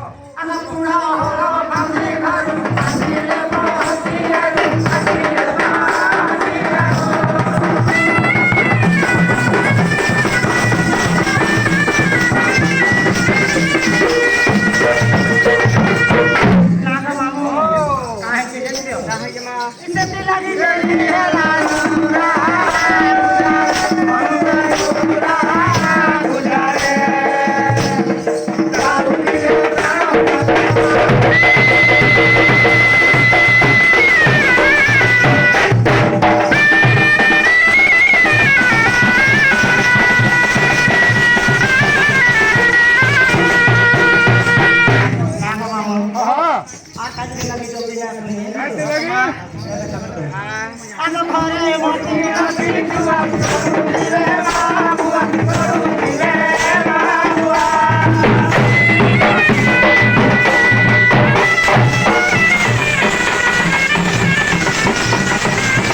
आता पुढा हो भांगे घालून हसीले तो हसीले हसीले लागा मामू काय केले होता है के मा इसे लागी जल्दी है लालूरा Ano